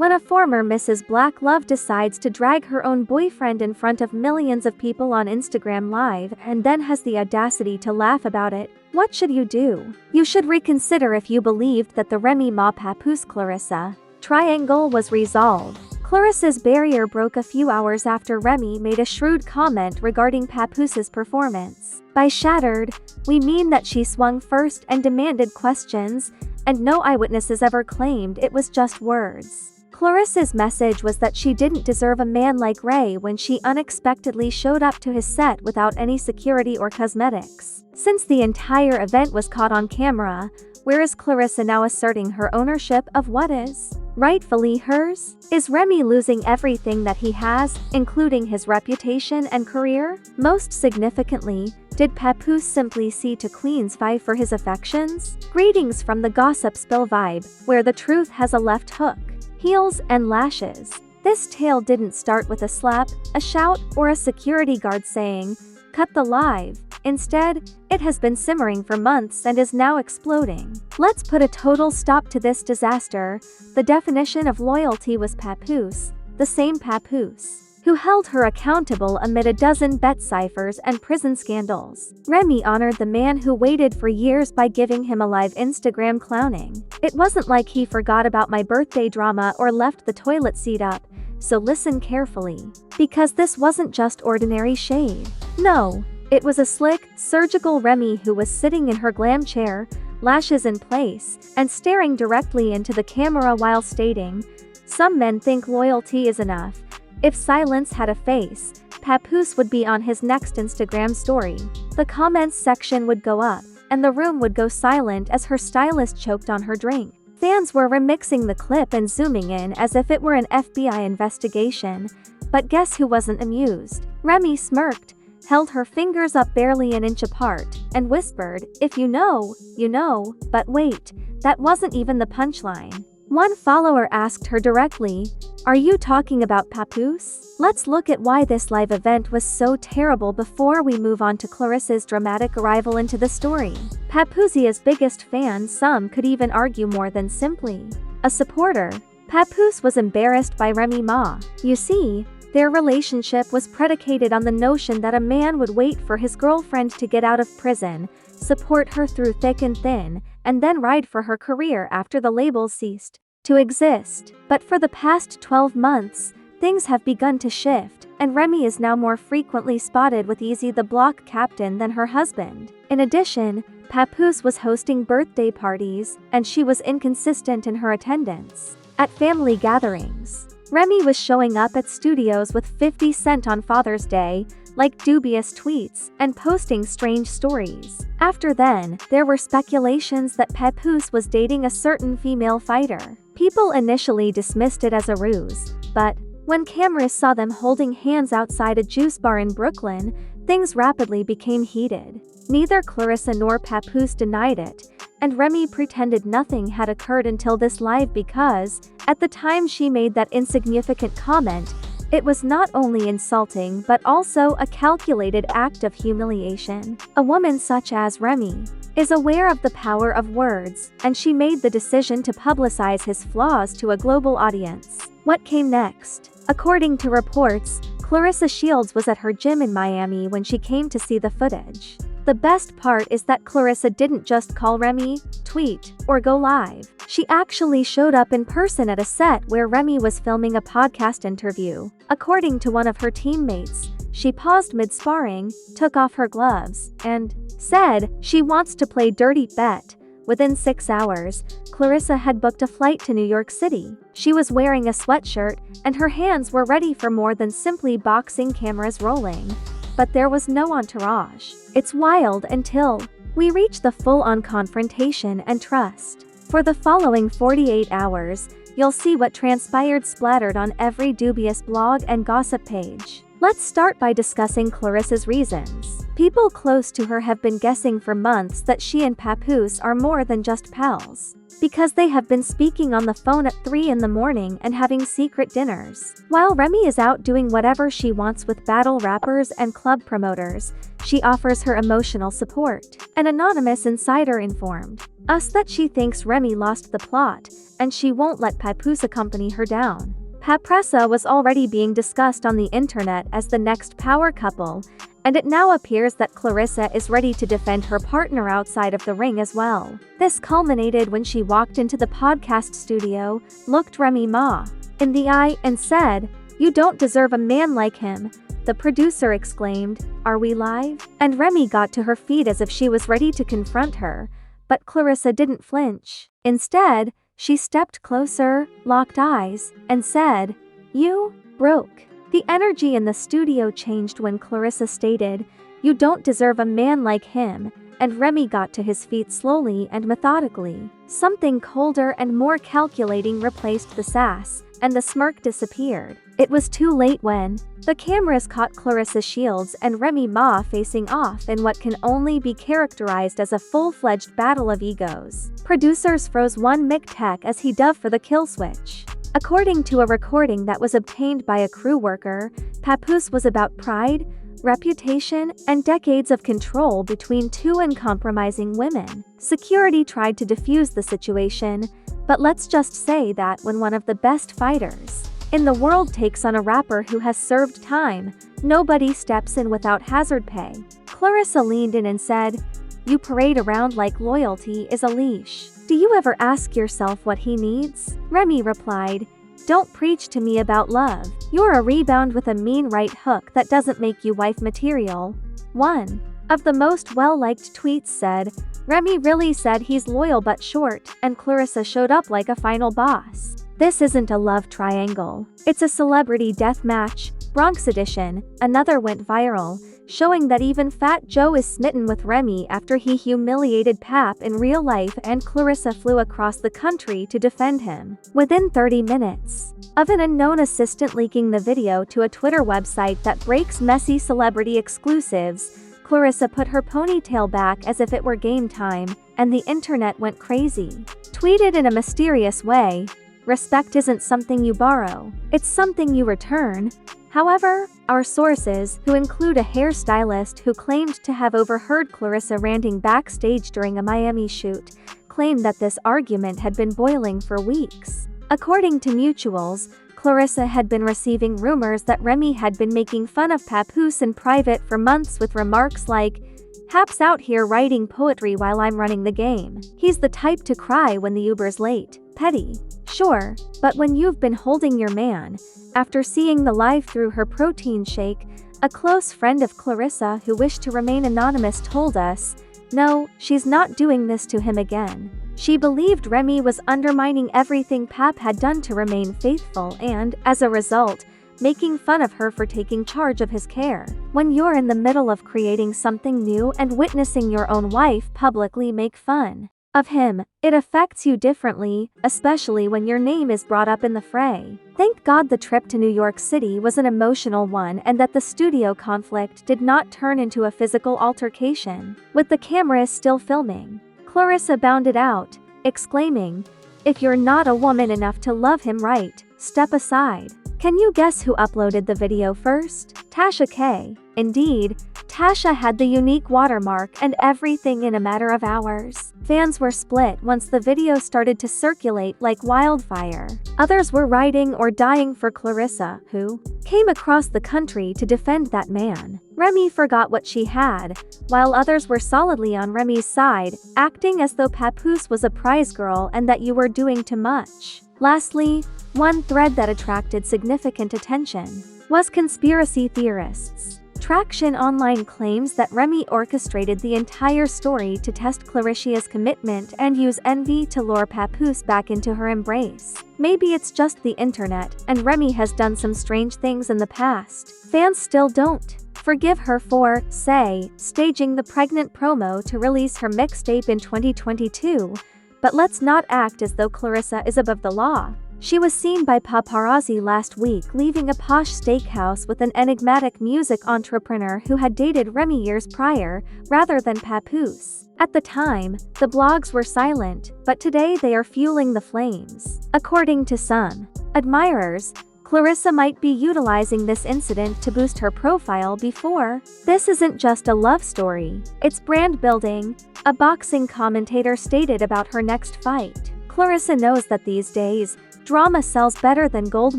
When a former Mrs. Black Love decides to drag her own boyfriend in front of millions of people on Instagram Live and then has the audacity to laugh about it, what should you do? You should reconsider if you believed that the Remy Ma Papoose Clarissa triangle was resolved. Clarissa's barrier broke a few hours after Remy made a shrewd comment regarding Papoose's performance. By shattered, we mean that she swung first and demanded questions, and no eyewitnesses ever claimed it was just words. Clarissa's message was that she didn't deserve a man like Ray when she unexpectedly showed up to his set without any security or cosmetics. Since the entire event was caught on camera, where is Clarissa now asserting her ownership of what is rightfully hers? Is Remy losing everything that he has, including his reputation and career? Most significantly, did Papoose simply see to Queen's fight for his affections? Greetings from the Gossip Spill vibe, where the truth has a left hook, heels and lashes. This tale didn't start with a slap, a shout, or a security guard saying, "Cut the live." Instead, it has been simmering for months and is now exploding. Let's put a total stop to this disaster. The definition of loyalty was Papoose, the same Papoose who held her accountable amid a dozen bet ciphers and prison scandals. Remy honored the man who waited for years by giving him a live Instagram clowning. It wasn't like he forgot about my birthday drama or left the toilet seat up, so listen carefully. Because this wasn't just ordinary shade. No. It was a slick, surgical Remy who was sitting in her glam chair, lashes in place, and staring directly into the camera while stating, "Some men think loyalty is enough. If silence had a face, Papoose would be on his next Instagram story." The comments section would go up, and the room would go silent as her stylist choked on her drink. Fans were remixing the clip and zooming in as if it were an FBI investigation, but guess who wasn't amused? Remy smirked, held her fingers up barely an inch apart, and whispered, "If you know, you know." But wait, that wasn't even the punchline. One follower asked her directly, "Are you talking about Papoose?" Let's look at why this live event was so terrible before we move on to Clarissa's dramatic arrival into the story. Papoose's biggest fan, some could even argue more than simply a supporter. Papoose was embarrassed by Remy Ma. You see, their relationship was predicated on the notion that a man would wait for his girlfriend to get out of prison, support her through thick and thin, and then ride for her career after the label ceased to exist. But for the past 12 months, things have begun to shift, and Remy is now more frequently spotted with Easy the Block captain than her husband. In addition, Papoose was hosting birthday parties, and she was inconsistent in her attendance at family gatherings. Remy was showing up at studios with 50 Cent on Father's Day, like dubious tweets, and posting strange stories. After then, there were speculations that Papoose was dating a certain female fighter. People initially dismissed it as a ruse, but when cameras saw them holding hands outside a juice bar in Brooklyn, things rapidly became heated. Neither Clarissa nor Papoose denied it, and Remy pretended nothing had occurred until this live because, at the time she made that insignificant comment, it was not only insulting but also a calculated act of humiliation. A woman such as Remy is aware of the power of words, and she made the decision to publicize his flaws to a global audience. What came next? According to reports, Clarissa Shields was at her gym in Miami when she came to see the footage. The best part is that Clarissa didn't just call Remy, tweet, or go live. She actually showed up in person at a set where Remy was filming a podcast interview. According to one of her teammates, she paused mid-sparring, took off her gloves, and said she wants to play dirty bet. Within 6 hours, Clarissa had booked a flight to New York City. She was wearing a sweatshirt, and her hands were ready for more than simply boxing cameras rolling. But there was no entourage. It's wild until we reach the full-on confrontation and trust. For the following 48 hours, you'll see what transpired splattered on every dubious blog and gossip page. Let's start by discussing Clarissa's reasons. People close to her have been guessing for months that she and Papoose are more than just pals, because they have been speaking on the phone at 3 in the morning and having secret dinners. While Remy is out doing whatever she wants with battle rappers and club promoters, she offers her emotional support. An anonymous insider informed Us that she thinks Remy lost the plot, and she won't let Papoose accompany her down. Claressa was already being discussed on the internet as the next power couple, and it now appears that Clarissa is ready to defend her partner outside of the ring as well. This culminated when she walked into the podcast studio, looked Remy Ma in the eye, and said, "You don't deserve a man like him." The producer exclaimed, "Are we live?" And Remy got to her feet as if she was ready to confront her, but Clarissa didn't flinch. Instead, she stepped closer, locked eyes, and said, "You broke." The energy in the studio changed when Clarissa stated, "You don't deserve a man like him," and Remy got to his feet slowly and methodically. Something colder and more calculating replaced the sass, and the smirk disappeared. It was too late when the cameras caught Clarissa Shields and Remy Ma facing off in what can only be characterized as a full-fledged battle of egos. Producers froze one mic tech as he dove for the kill switch. According to a recording that was obtained by a crew worker, Papoose was about pride, reputation, and decades of control between two uncompromising women. Security tried to defuse the situation, but let's just say that when one of the best fighters in the world takes on a rapper who has served time, nobody steps in without hazard pay. Clarissa leaned in and said, "You parade around like loyalty is a leash. Do you ever ask yourself what he needs?" Remy replied, "Don't preach to me about love. You're a rebound with a mean right hook that doesn't make you wife material." One of the most well-liked tweets said, "Remy really said he's loyal but short," and Clarissa showed up like a final boss. This isn't a love triangle. It's a celebrity death match, Bronx edition. Another went viral, showing that even Fat Joe is smitten with Remy after he humiliated Pap in real life, and Clarissa flew across the country to defend him. Within 30 minutes of an unknown assistant leaking the video to a Twitter website that breaks messy celebrity exclusives, Clarissa put her ponytail back as if it were game time, and the internet went crazy. Tweeted in a mysterious way, "Respect isn't something you borrow, it's something you return." However, our sources, who include a hairstylist who claimed to have overheard Clarissa ranting backstage during a Miami shoot, claimed that this argument had been boiling for weeks. According to mutuals, Clarissa had been receiving rumors that Remy had been making fun of Papoose in private for months with remarks like, "Hap's out here writing poetry while I'm running the game. He's the type to cry when the Uber's late." Petty. Sure, but when you've been holding your man, after seeing the live through her protein shake, a close friend of Clarissa who wished to remain anonymous told us, "No, she's not doing this to him again." She believed Remy was undermining everything Pap had done to remain faithful and, as a result, making fun of her for taking charge of his care. When you're in the middle of creating something new and witnessing your own wife publicly make fun of him, it affects you differently, especially when your name is brought up in the fray. Thank God the trip to New York City was an emotional one and that the studio conflict did not turn into a physical altercation. With the cameras still filming, Clarissa bounded out, exclaiming, "If you're not a woman enough to love him right, step aside." Can you guess who uploaded the video first? Tasha K. Indeed, Tasha had the unique watermark and everything in a matter of hours. Fans were split once the video started to circulate like wildfire. Others were riding or dying for Clarissa, who came across the country to defend that man. Remy forgot what she had, while others were solidly on Remy's side, acting as though Papoose was a prize girl and that you were doing too much. Lastly, one thread that attracted significant attention was conspiracy theorists. Traction Online claims that Remy orchestrated the entire story to test Clarissa's commitment and use envy to lure Papoose back into her embrace. Maybe it's just the internet, and Remy has done some strange things in the past. Fans still don't forgive her for, say, staging the pregnant promo to release her mixtape in 2022, but let's not act as though Clarissa is above the law. She was seen by paparazzi last week leaving a posh steakhouse with an enigmatic music entrepreneur who had dated Remy years prior, rather than Papoose. At the time, the blogs were silent, but today they are fueling the flames. According to some admirers, Clarissa might be utilizing this incident to boost her profile before. This isn't just a love story, it's brand building, a boxing commentator stated about her next fight. Clarissa knows that these days, drama sells better than gold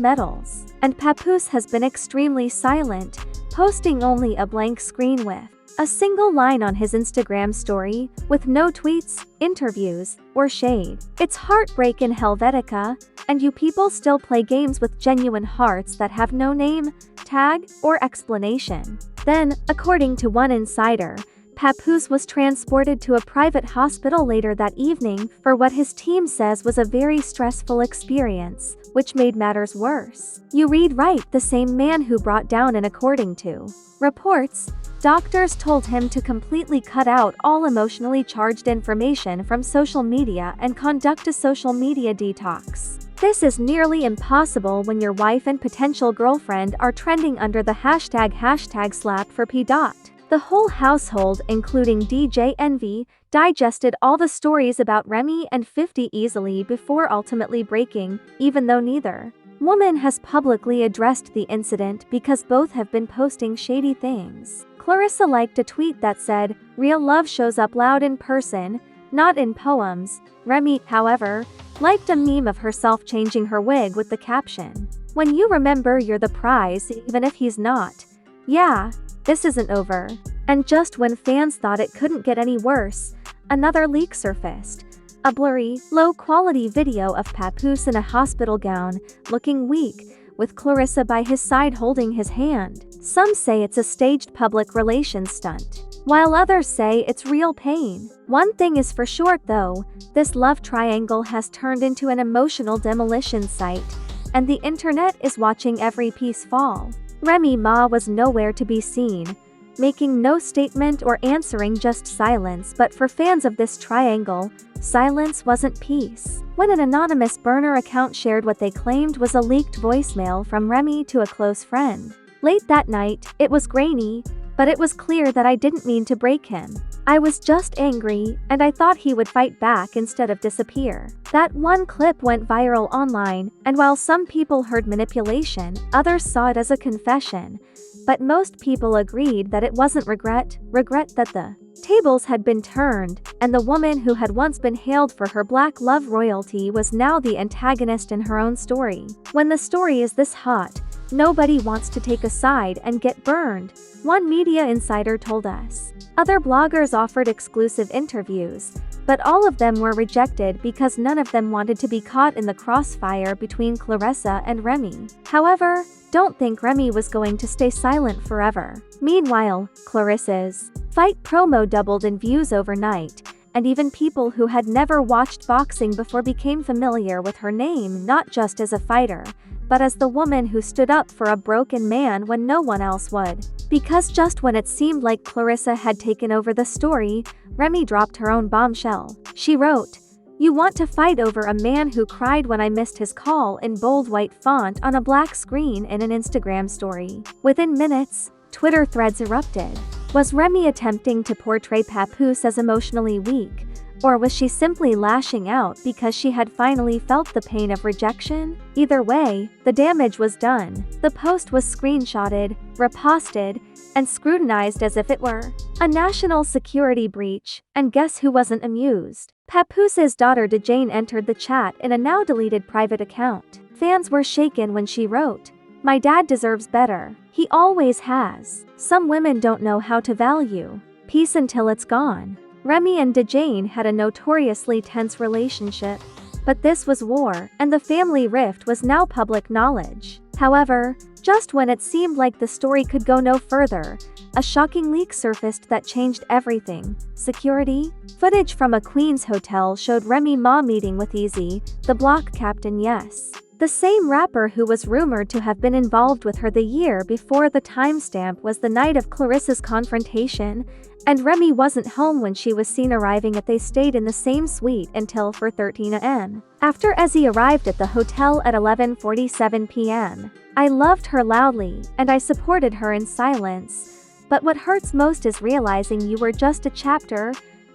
medals, and Papoose has been extremely silent, posting only a blank screen with a single line on his Instagram story, with no tweets, interviews, or shade. It's heartbreak in Helvetica, and you people still play games with genuine hearts that have no name, tag, or explanation. Then, according to one insider, Papoose was transported to a private hospital later that evening for what his team says was a very stressful experience, which made matters worse. You read right, the same man who brought down, and according to reports, doctors told him to completely cut out all emotionally charged information from social media and conduct a social media detox. This is nearly impossible when your wife and potential girlfriend are trending under the hashtag slap for P. The whole household, including DJ Envy, digested all the stories about Remy and 50 easily before ultimately breaking, even though neither woman has publicly addressed the incident because both have been posting shady things. Clarissa liked a tweet that said, "Real love shows up loud in person, not in poems." Remy, however, liked a meme of herself changing her wig with the caption, "When you remember you're the prize even if he's not. Yeah, this isn't over." And just when fans thought it couldn't get any worse, another leak surfaced. A blurry, low-quality video of Papoose in a hospital gown, looking weak, with Clarissa by his side holding his hand. Some say it's a staged public relations stunt, while others say it's real pain. One thing is for sure though, this love triangle has turned into an emotional demolition site, and the internet is watching every piece fall. Remy Ma was nowhere to be seen, making no statement or answering, just silence. But for fans of this triangle, silence wasn't peace. When an anonymous burner account shared what they claimed was a leaked voicemail from Remy to a close friend. Late that night, it was grainy, but it was clear that I didn't mean to break him. I was just angry, and I thought he would fight back instead of disappear. That one clip went viral online, and while some people heard manipulation, others saw it as a confession. But most people agreed that it wasn't regret that the tables had been turned, and the woman who had once been hailed for her black love royalty was now the antagonist in her own story. When the story is this hot, nobody wants to take a side and get burned, one media insider told us. Other bloggers offered exclusive interviews, but all of them were rejected because none of them wanted to be caught in the crossfire between Claressa and Remy. However, don't think Remy was going to stay silent forever. Meanwhile, Clarissa's fight promo doubled in views overnight, and even people who had never watched boxing before became familiar with her name, not just as a fighter, but as the woman who stood up for a broken man when no one else would. Because just when it seemed like Clarissa had taken over the story, Remy dropped her own bombshell. She wrote, "You want to fight over a man who cried when I missed his call," in bold white font on a black screen in an Instagram story. Within minutes, Twitter threads erupted. Was Remy attempting to portray Papoose as emotionally weak, or was she simply lashing out because she had finally felt the pain of rejection? Either way, the damage was done. The post was screenshotted, reposted, and scrutinized as if it were a national security breach, and guess who wasn't amused? Papoose's daughter DeJane entered the chat in a now deleted private account. Fans were shaken when she wrote, "My dad deserves better. He always has. Some women don't know how to value peace until it's gone." Remy and DeJane had a notoriously tense relationship, but this was war, and the family rift was now public knowledge. However, just when it seemed like the story could go no further, a shocking leak surfaced that changed everything. Security footage from a Queens hotel showed Remy Ma meeting with Easy, the block captain. Yes, the same rapper who was rumored to have been involved with her the year before. The timestamp was the night of Clarissa's confrontation, and Remy wasn't home when she was seen arriving. They stayed in the same suite until 4:13 a.m. After Ezzy arrived at the hotel at 11:47 p.m. "I loved her loudly, and I supported her in silence. But what hurts most is realizing you were just a chapter,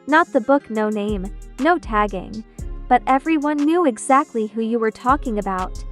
not the book. No name, no tagging. But everyone knew exactly who you were talking about."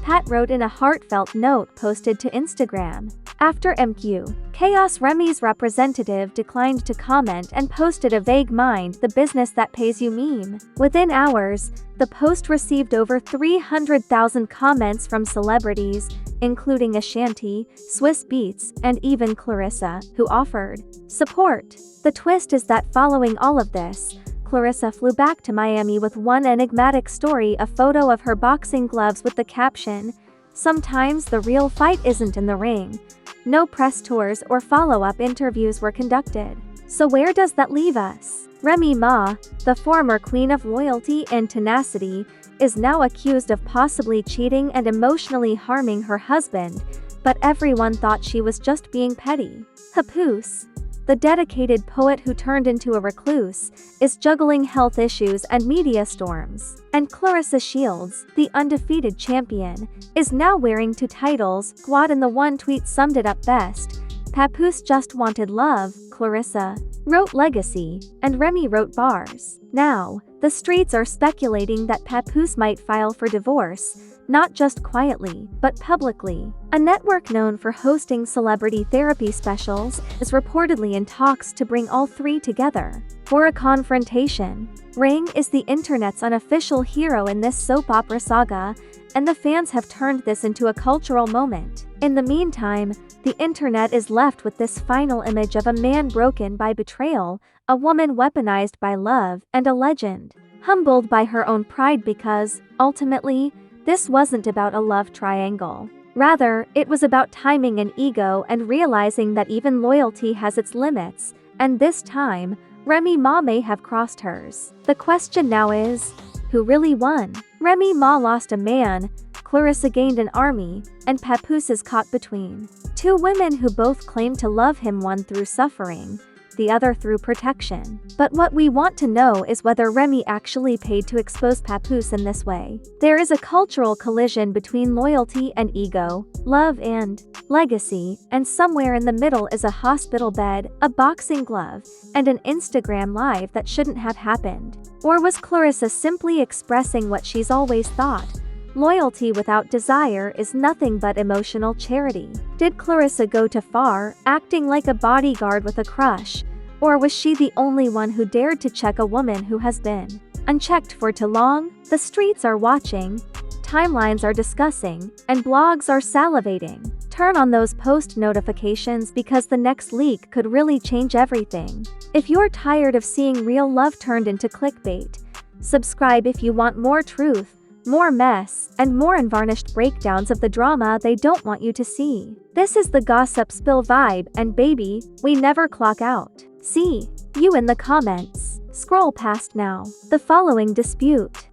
Pat wrote in a heartfelt note posted to Instagram. After MQ Chaos, Remy's representative declined to comment and posted a vague "mind the business that pays you" meme. Within hours, the post received over 300,000 comments from celebrities, including Ashanti, Swiss Beats, and even Clarissa, who offered support. The twist is that following all of this, Clarissa flew back to Miami with one enigmatic story: a photo of her boxing gloves with the caption, "Sometimes the real fight isn't in the ring." No press tours or follow-up interviews were conducted. So where does that leave us? Remy Ma, the former queen of loyalty and tenacity, is now accused of possibly cheating and emotionally harming her husband, but everyone thought she was just being petty. Papoose, the dedicated poet who turned into a recluse, is juggling health issues and media storms. And Clarissa Shields, the undefeated champion, is now wearing 2 titles. Squad in the one tweet summed it up best: "Papoose just wanted love, Clarissa wrote legacy, and Remy wrote bars." Now, the streets are speculating that Papoose might file for divorce, not just quietly, but publicly. A network known for hosting celebrity therapy specials is reportedly in talks to bring all 3 together for a confrontation. Ring is the internet's unofficial hero in this soap opera saga, and the fans have turned this into a cultural moment. In the meantime, the internet is left with this final image of a man broken by betrayal, a woman weaponized by love, and a legend humbled by her own pride, because, ultimately, this wasn't about a love triangle. Rather, it was about timing and ego, and realizing that even loyalty has its limits, and this time, Remy Ma may have crossed hers. The question now is, who really won? Remy Ma lost a man, Clarissa gained an army, and Papoose is caught between 2 women who both claim to love him, one through suffering, the other through protection. But what we want to know is whether Remy actually paid to expose Papoose in this way. There is a cultural collision between loyalty and ego, love and legacy, and somewhere in the middle is a hospital bed, a boxing glove, and an Instagram live that shouldn't have happened. Or was Clarissa simply expressing what she's always thought? Loyalty without desire is nothing but emotional charity. Did Clarissa go too far, acting like a bodyguard with a crush? Or was she the only one who dared to check a woman who has been unchecked for too long? The streets are watching, timelines are discussing, and blogs are salivating. Turn on those post notifications, because the next leak could really change everything. If you're tired of seeing real love turned into clickbait, subscribe if you want more truth, more mess, and more unvarnished breakdowns of the drama they don't want you to see. This is the Gossip Spill vibe, and baby, we never clock out. See you in the comments. Scroll past now. The following dispute.